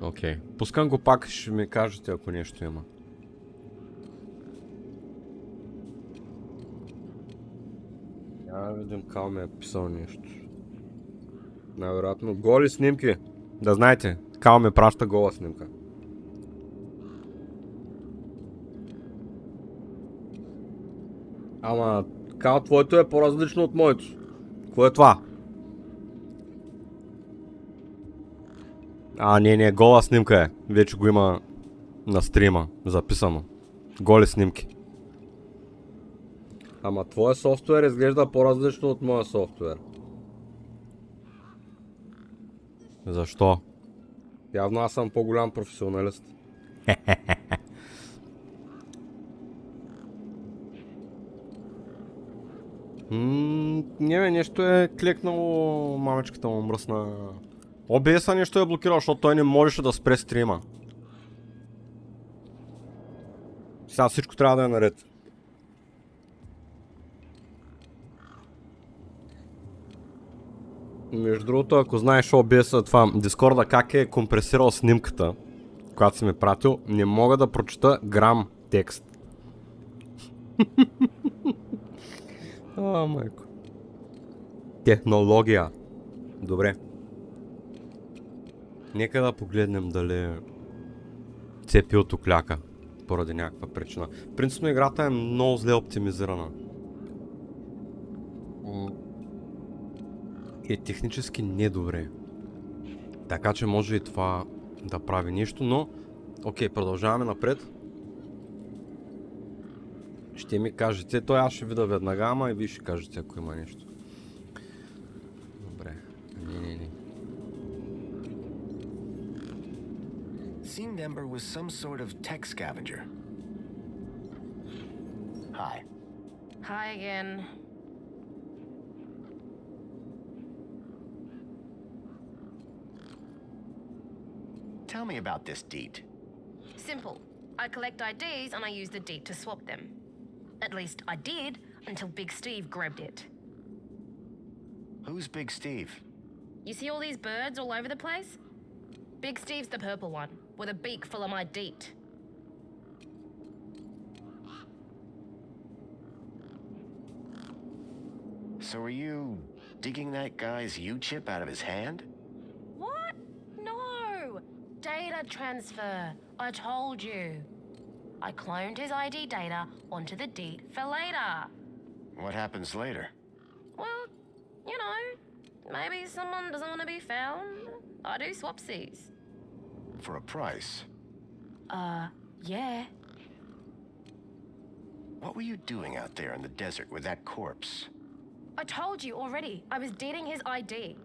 Окей. Пускам го пак, ще ми кажете, ако нещо има. Няма да видим Кал ми е писал нещо. Най-вероятно. Голи снимки. Да знаете, Кал ми праща гола снимка. Ама, Кал, твоето е по-различно от моето. Кое е това? Не, гола снимка е. Вече го има на стрима, записано. Голи снимки. Ама твоя софтуер изглежда по-различно от моя софтуер. Защо? Явно аз съм по-голям професионалист. Не, нещо е клекнало, мамечката му мръсна. OBS-а нещо е блокирал, защото той не можеше да спре стрима. Сега всичко трябва да е наред. Между другото, ако знаеш OBS-а, това Дискорда как е компресирал снимката, която си ми пратил, не мога да прочета грам текст. Майко. Технология. Добре. Нека да погледнем дали CPU-то кляка поради някаква причина. Принципно играта е много зле оптимизирана. Е технически недобре. Така че може и това да прави нещо, но окей, продължаваме напред. Ще ми кажете, той аз ще видя веднага, ама и вие ще кажете, ако има нещо. Добре. Не. Seemed Ember was some sort of tech scavenger. Hi. Hi again. Tell me about this deet. Simple. I collect IDs and I use the deed to swap them. At least I did until Big Steve grabbed it. Who's Big Steve? You see all these birds all over the place? Big Steve's the purple one, with a beak full of my deet. So are you digging that guy's U-chip out of his hand? What? No! Data transfer. I told you. I cloned his ID data onto the deed for later. What happens later? Well, you know, maybe someone doesn't want to be found. I do swapsies. For a price? Yeah. What were you doing out there in the desert with that corpse? I told you already. I was dating his ID.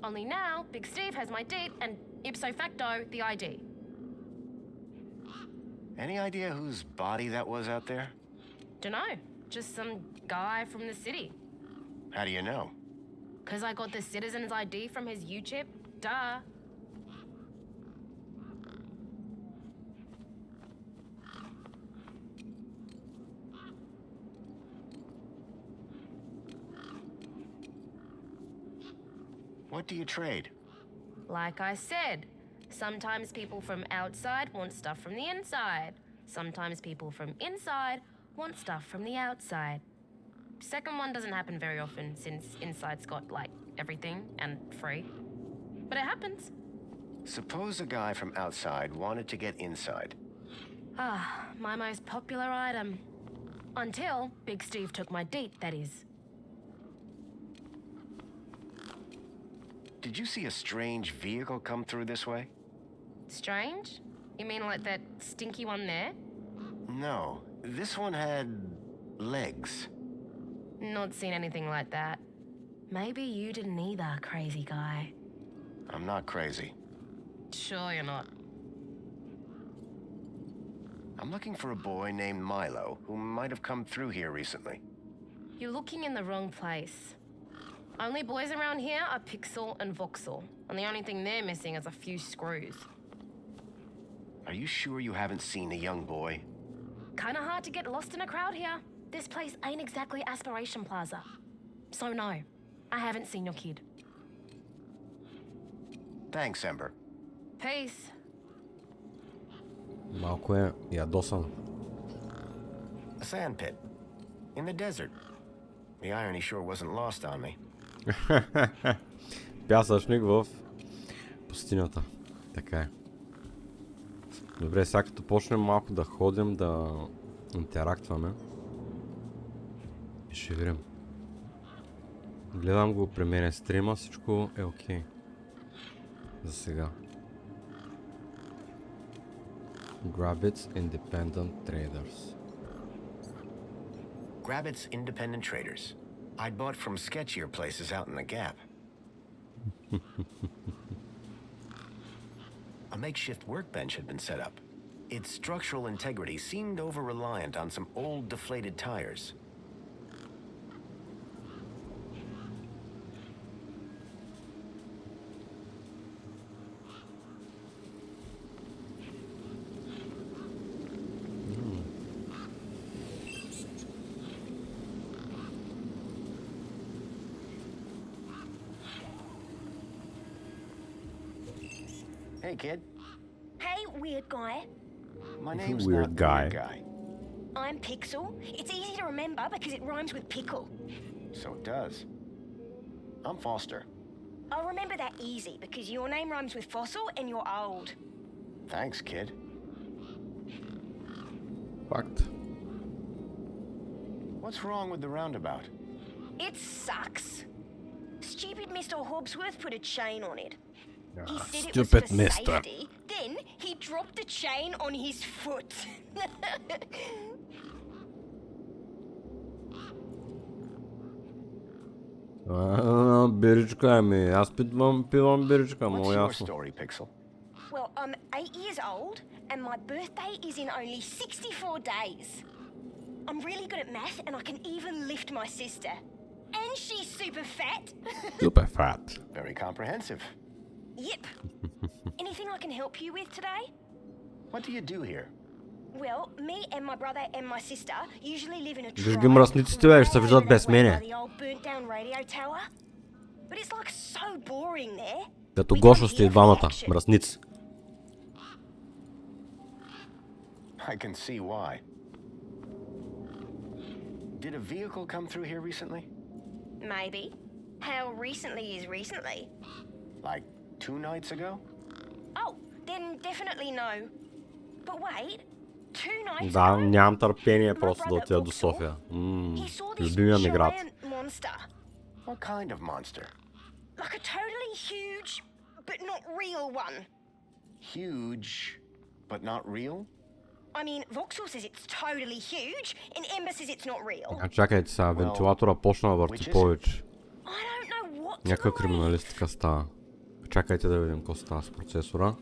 Only now, Big Steve has my date and ipso facto the ID. Any idea whose body that was out there? Dunno. Just some guy from the city. How do you know? 'Cause I got the citizen's ID from his U-chip. Duh. What do you trade? Like I said, sometimes people from outside want stuff from the inside. Sometimes people from inside want stuff from the outside. Second one doesn't happen very often since inside's got, like, everything and free. But it happens. Suppose a guy from outside wanted to get inside. My most popular item. Until Big Steve took my date, that is. Did you see a strange vehicle come through this way? Strange? You mean like that stinky one there? No, this one had legs. Not seen anything like that. Maybe you didn't either, crazy guy. I'm not crazy. Sure you're not. I'm looking for a boy named Milo who might have come through here recently. You're looking in the wrong place. Only boys around here are Pixel and Voxel, and the only thing they're missing is a few screws. Are you sure you haven't seen a young boy? Kinda hard to get lost in a crowd here. This place ain't exactly Aspiration Plaza. So no, I haven't seen your kid. Thanks, Ember. Peace. Малко е ядосан. A sand pit. In the desert. The irony sure wasn't lost on me. Пясъчник в пустинята. Така е. Добре, сега като почнем малко да ходим, да интерактваме. И ще видим. Гледам го при мен стрима, всичко е окей. За сега. Grabbits Independent Traders. Grabbits Independent Traders. I'd bought from sketchier places out in the Gap. A makeshift workbench had been set up. Its structural integrity seemed over-reliant on some old deflated tires. Hey, kid. Hey, weird guy. My name's Weird not guy. Weird Guy. I'm Pixel. It's easy to remember because it rhymes with pickle. So it does. I'm Foster. I'll remember that easy because your name rhymes with fossil and you're old. Thanks, kid. Факт. What's wrong with the roundabout? It sucks. Stupid Mr. Hobbsworth put a chain on it. He said it was Stupid for mister. safety. Then he dropped the chain on his foot. Биричка, ами аз пивам биричка, много What's your ясно. story, Pixel? Well, I'm 8 years old and my birthday is in only 64 days. I'm really good at math and I can even lift my sister. And she's super fat. Супер фат. Very comprehensive. Yep. Anything I can help you with today? What do you do here? Well, me and my brother and my sister usually live in a Виж tribe ги мръсниците, бе, ще се виждат без way мене. by the old burnt down radio tower. But it's like so boring there. Като We Гошо come сте here и for двамата, action. мръсници. I can see why. Did a vehicle come through here recently? Maybe. How recently is recently? Like 2 nights ago? Oh, then definitely no. But wait, 2 nights Да, ago, нямам търпение my просто да brother отида до Vauxhall, София. he saw this Любимия ми град. giant monster. What kind of monster? Like a totally huge, but not real one. Huge, but not real? I mean, Vauxhall says it's totally huge, and Ember says it's not real. А чакайте сега, вентилатора почна да which върти is it? повече. I don't know what's Някаква right. криминалистика става. Чакайте да видим какво става с процесора.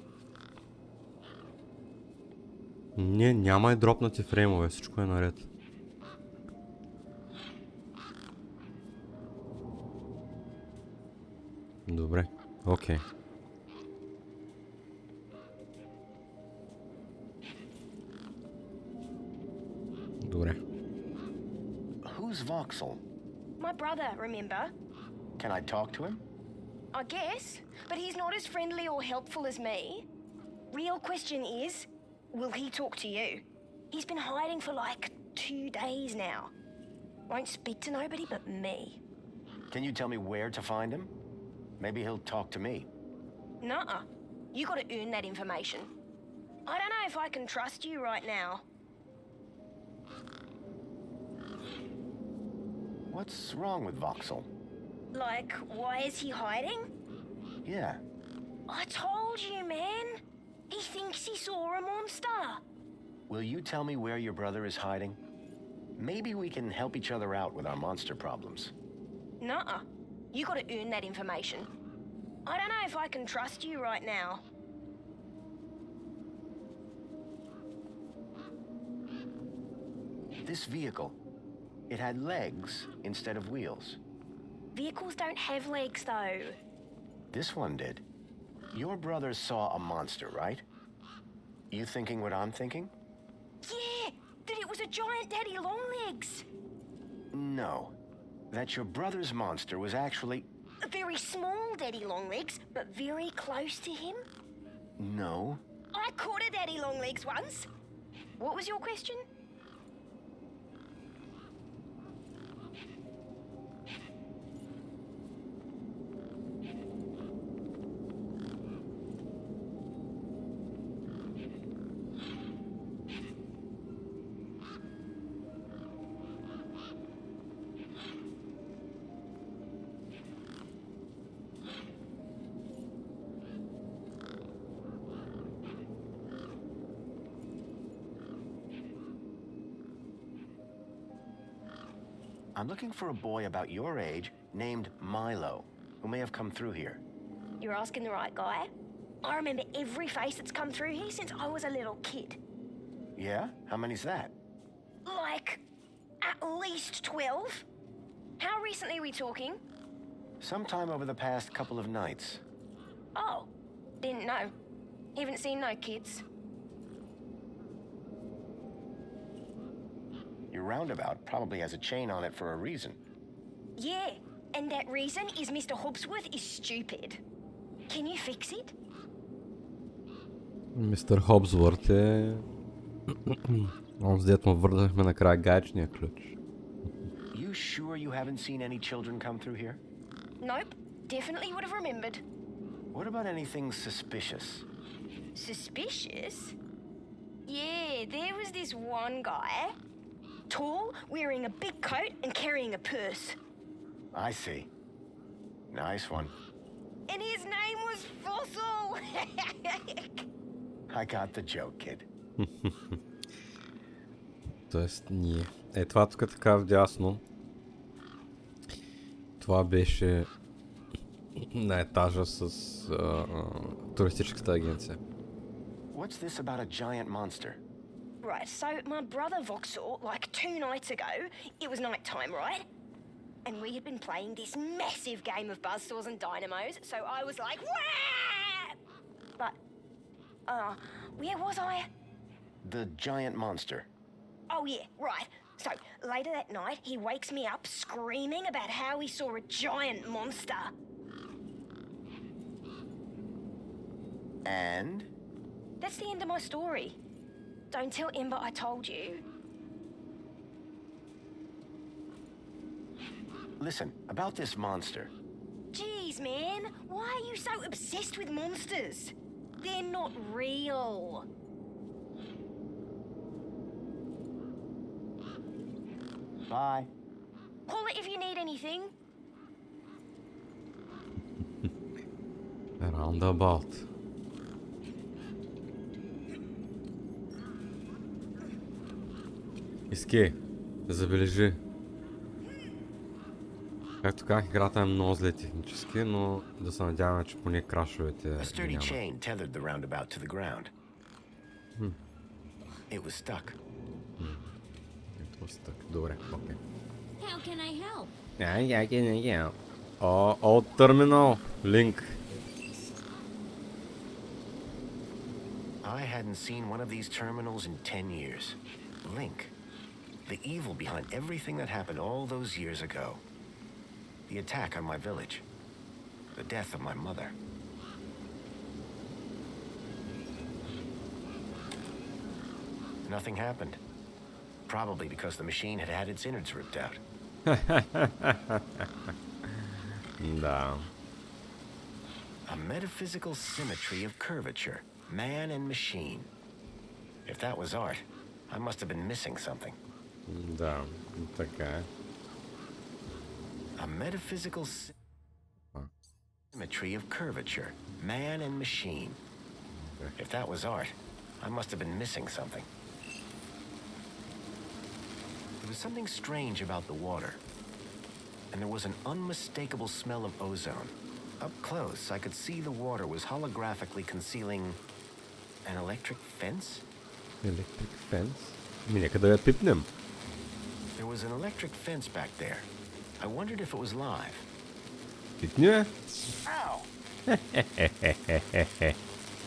Не, няма и дропнати фреймове, всичко е наред. Добре, окей. Добре. Who's Vauxhall? My brother, remember? Can I talk to him? I guess, but he's not as friendly or helpful as me. Real question is, will he talk to you? He's been hiding for like 2 days now. Won't speak to nobody but me. Can you tell me where to find him? Maybe he'll talk to me. Nuh-uh. You gotta earn that information. I don't know if I can trust you right now. What's wrong with Vauxhall? Like, why is he hiding? Yeah. I told you, man. He thinks he saw a monster. Will you tell me where your brother is hiding? Maybe we can help each other out with our monster problems. Nuh-uh. You gotta earn that information. I don't know if I can trust you right now. This vehicle, it had legs instead of wheels. Vehicles don't have legs, though. This one did. Your brother saw a monster, right? You thinking what I'm thinking? Yeah, that it was a giant daddy longlegs. No. That your brother's monster was actually... A very small daddy longlegs, but very close to him. No. I caught a daddy long legs once. What was your question? I'm looking for a boy about your age named Milo, who may have come through here. You're asking the right guy. I remember every face that's come through here since I was a little kid. Yeah? How many's that? Like, at least 12. How recently are we talking? Sometime over the past couple of nights. Oh, didn't know. Haven't seen no kids. Your roundabout probably has a chain on it for a reason. Yeah, and that reason is Mr. Hobsworth is stupid. Can you fix it? Мистер Хобсворт е... Онзи дет му върнахме накрая гаечния ключ. You sure you haven't seen any children come through here? Nope, definitely would have remembered. What about anything suspicious? Suspicious? Yeah, there was this one guy. Tall, wearing a big coat and carrying a purse. I see. Nice one. And his name was Fossil! I got the joke, kid. Тоест ние. Е, това тук така вдясно. Това беше на етажа с туристическата агенция. What's this about a giant monster? Right, so my brother Vauxhall, like 2 nights ago, it was night time, right? And we had been playing this massive game of buzzsaws and dynamos, so I was like, wah! But, where was I? The giant monster. Oh yeah, right. So, later that night, he wakes me up screaming about how he saw a giant monster. And? That's the end of my story. Don't tell Ember I told you. Listen, about this monster. Jeez, man, why are you so obsessed with monsters? They're not real. Bye. Call it if you need anything. Roundabout. Иски, забележи. Както казах, играта е много зле технически, но да се надяваме, че поне крашовете A sturdy няма. chain tethered the roundabout to the ground. It was stuck. Ето си така. Добре, окей. How can I help? О, терминал, линк. I hadn't seen one of these terminals in 10 years. Link. The evil behind everything that happened all those years ago. The attack on my village. The death of my mother. Nothing happened. Probably because the machine had had its innards ripped out. Да. A metaphysical symmetry of curvature. Man and machine. If that was art, I must have been missing something. Да, така е. A metaphysical symmetry of curvature. Man and machine. If that was art, I must have been missing something. There was something strange about the water. And there was an unmistakable smell of ozone. Up close, I could see the water was holographically concealing an electric fence. Electric fence? Ми нека да я пипнем. There was an electric fence back there. I wondered if it was live. Пипни я? Ow!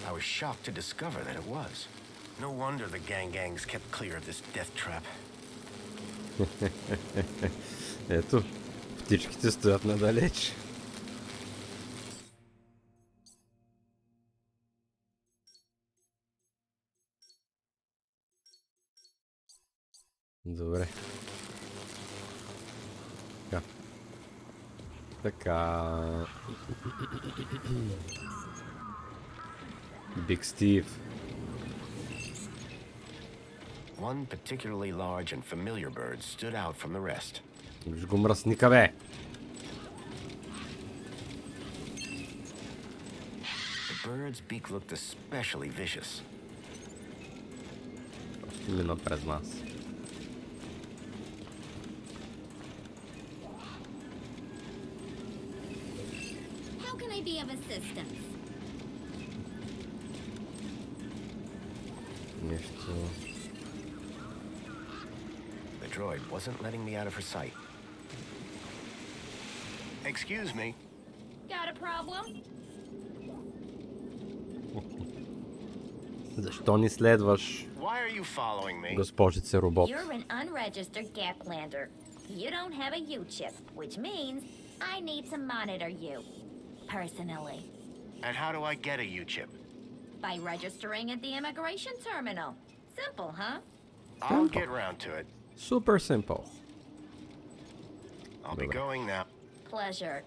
I was shocked to discover that it was. No wonder the gangs kept clear of this death trap. Ето, птичките стоят надалеч. Добре. Така. Така. Big Steve. One particularly large and familiar bird stood out from the rest. Виж го мръсника, бе! The bird's beak looked especially vicious. Просто мина през нас. How can I be of assistance? Нещо... The droid wasn't letting me out of her sight. Excuse me. Got a problem? Защо ни следваш, Why are you following me? госпожице робот? You're an unregistered Gaplander. You don't have a U-chip, which means I need to monitor you. Personally. And how do I get a U-chip? By registering at the immigration terminal. Simple, huh? I'll get round to it. Super simple. I'll be Bye-bye. going now. Pleasure.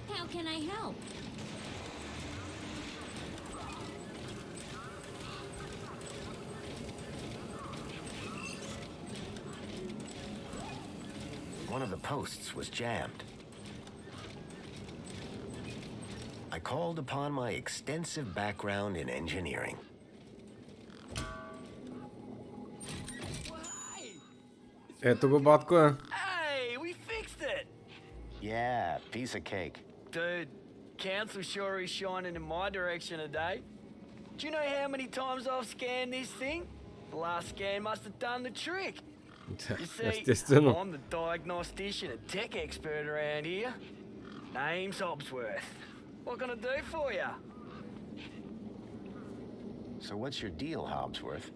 How can I help? One of the posts was jammed. I called upon my extensive background in engineering. Ето го, батко е. Hey, we fixed it! Yeah, piece of cake. Dude, council sure is shining in my direction today. Do you know how many times I've scanned this thing? The last scan must have done the trick. You see, Естествено. I'm the diagnostician and tech expert around here. Name's Hobsworth. What can I do for you? So what's your deal, Hobsworth?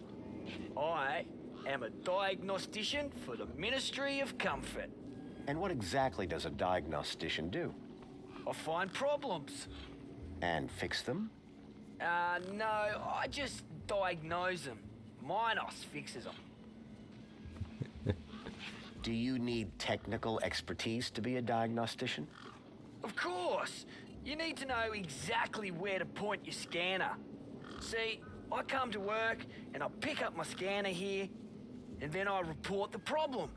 I am a diagnostician for the Ministry of Comfort. And what exactly does a diagnostician do? I find problems. And fix them? No, I just diagnose them. Minos fixes them. Do you need technical expertise to be a diagnostician? Of course! You need to know exactly where to point your scanner. See, I come to work and I pick up my scanner here, and then I report the problem.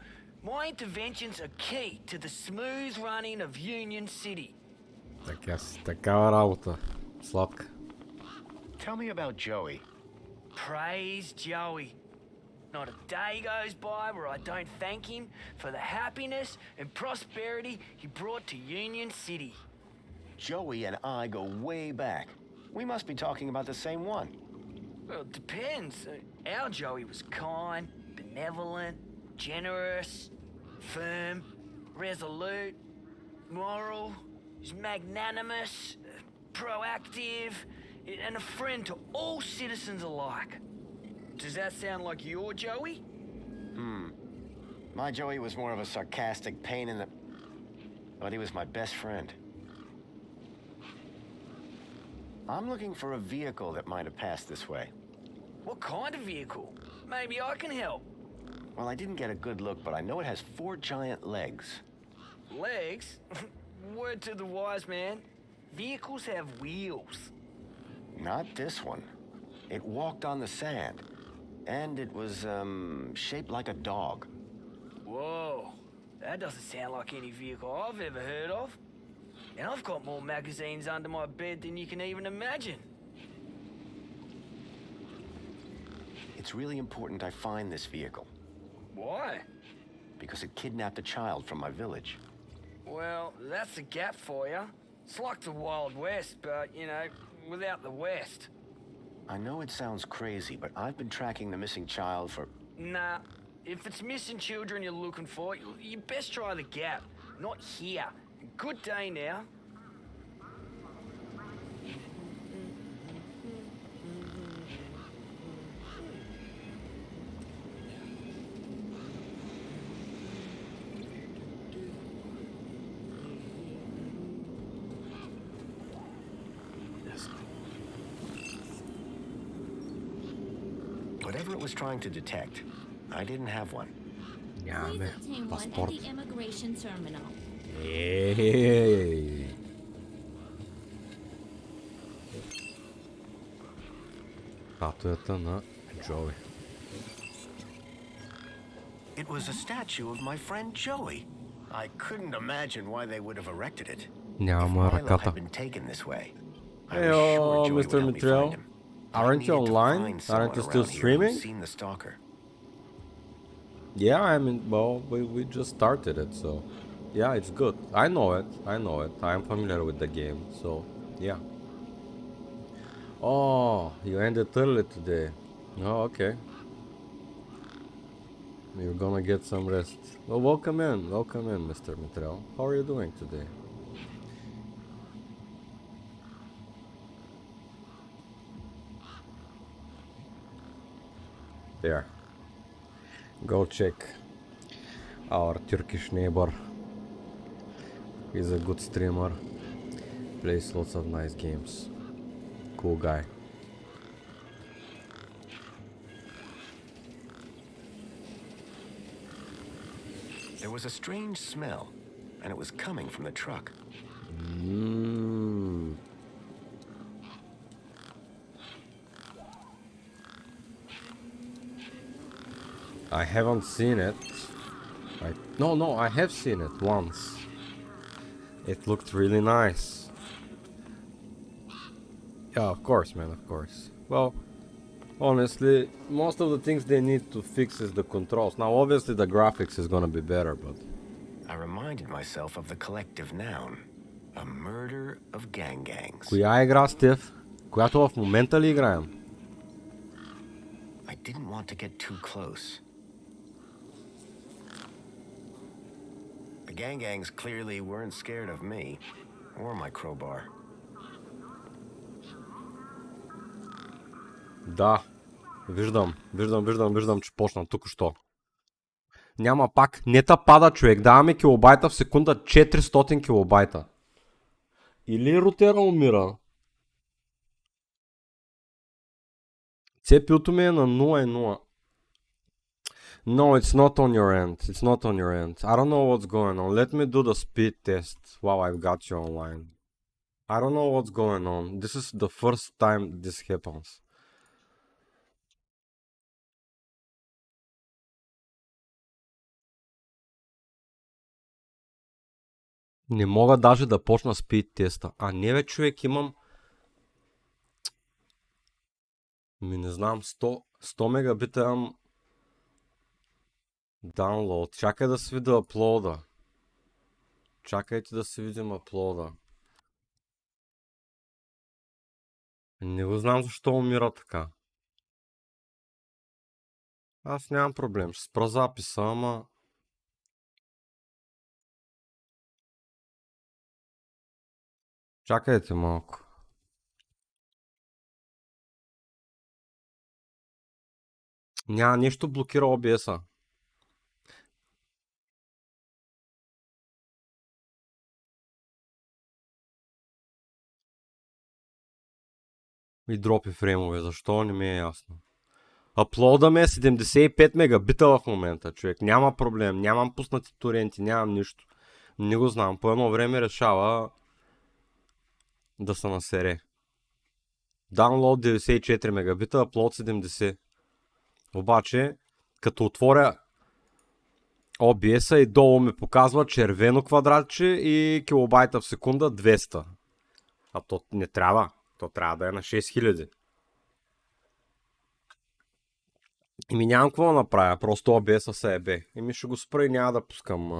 My interventions are key to the smooth running of Union City. Така си, такава работа. Сладка. Tell me about Joey. Praise Joey. Not a day goes by where I don't thank him for the happiness and prosperity he brought to Union City. Joey and I go way back. We must be talking about the same one. Well, it depends. Our Joey was kind, benevolent, generous, firm, resolute, moral, he's magnanimous, proactive, and a friend to all citizens alike. Does that sound like your Joey? My Joey was more of a sarcastic pain in the... But he was my best friend. I'm looking for a vehicle that might have passed this way. What kind of vehicle? Maybe I can help. Well, I didn't get a good look, but I know it has 4 giant legs. Legs? Word to the wise man. Vehicles have wheels. Not this one. It walked on the sand. And it was, shaped like a dog. Whoa, that doesn't sound like any vehicle I've ever heard of. And I've got more magazines under my bed than you can even imagine. It's really important I find this vehicle. Why? Because it kidnapped a child from my village. Well, that's a gap for you. It's like the Wild West, but, you know, without the West. I know it sounds crazy, but I've been tracking the missing child for... Nah, if it's missing children you're looking for, you best try the Gap, not here. Good day now. whatever it was trying to detect, I didn't have one. Please Нямаме obtain one at паспорт. the immigration terminal. Ей! Статуята на Джоуи. It was a statue of my friend Joey. I couldn't imagine why they would have erected it. If Няма Milo ръката. had been taken this way, I was Hey, sure Joey Mr. would help me Mitrell. find him. I Aren't you needed to online? find Aren't someone you still around here streaming? who'd seen the stalker. Yeah, I mean, well, we just started it, so yeah, it's good. I know it. I'm familiar with the game, so yeah. Oh, you ended early today. Oh, okay. You're gonna get some rest. Well, welcome in, Mr. Mitrell. How are you doing today? There. Go check our Turkish neighbor. He's a good streamer. Plays lots of nice games. Cool guy. There was a strange smell, and it was coming from the truck. I haven't seen it. No, I have seen it once. It looked really nice. Yeah, of course, man, of course. Well, honestly, most of the things they need to fix is the controls. Now, obviously, the graphics is gonna be better, but... I reminded myself of the collective noun, a murder of gangs. Коя игра, Стив? Която в момента ли играем? I didn't want to get too close. The gangs clearly weren't scared of me or my crowbar. Да. Виждам, че почна тук-що. Няма пак. Нета пада, човек. Даваме килобайта в секунда. 400 килобайта. Или рутера умира. CPU-то ми е на 0.0. No, it's not on your end. It's not on your end. I don't know what's going on. Let me do the speed test while I've got you online. I don't know what's going on. This is the first time this happens. Не мога даже да почна спид теста. А не бе, човек, имам... не знам, 100 мегабита имам даунлоуд. Чакай да се видя аплода. Чакайте да се видим аплода. Не го знам защо умира така. Аз нямам проблем. Ще спра записа, ама... Чакайте малко. Няма нещо блокира OBS-а. И дропи фреймове. Защо? Не ми е ясно. Аплода ми е 75 мегабита в момента, човек. Няма проблем. Нямам пуснати торенти. Нямам нищо. Не го знам. По едно време решава да се насере. Download 94 мегабита, upload 70. Обаче, като отворя OBS-а и долу ми показва червено квадратче и килобайта в секунда 200. А то не трябва. То трябва да е на 6000. И ми нямам какво да направя. Просто OBS-а се ебе. И ми ще го спра и няма да пускам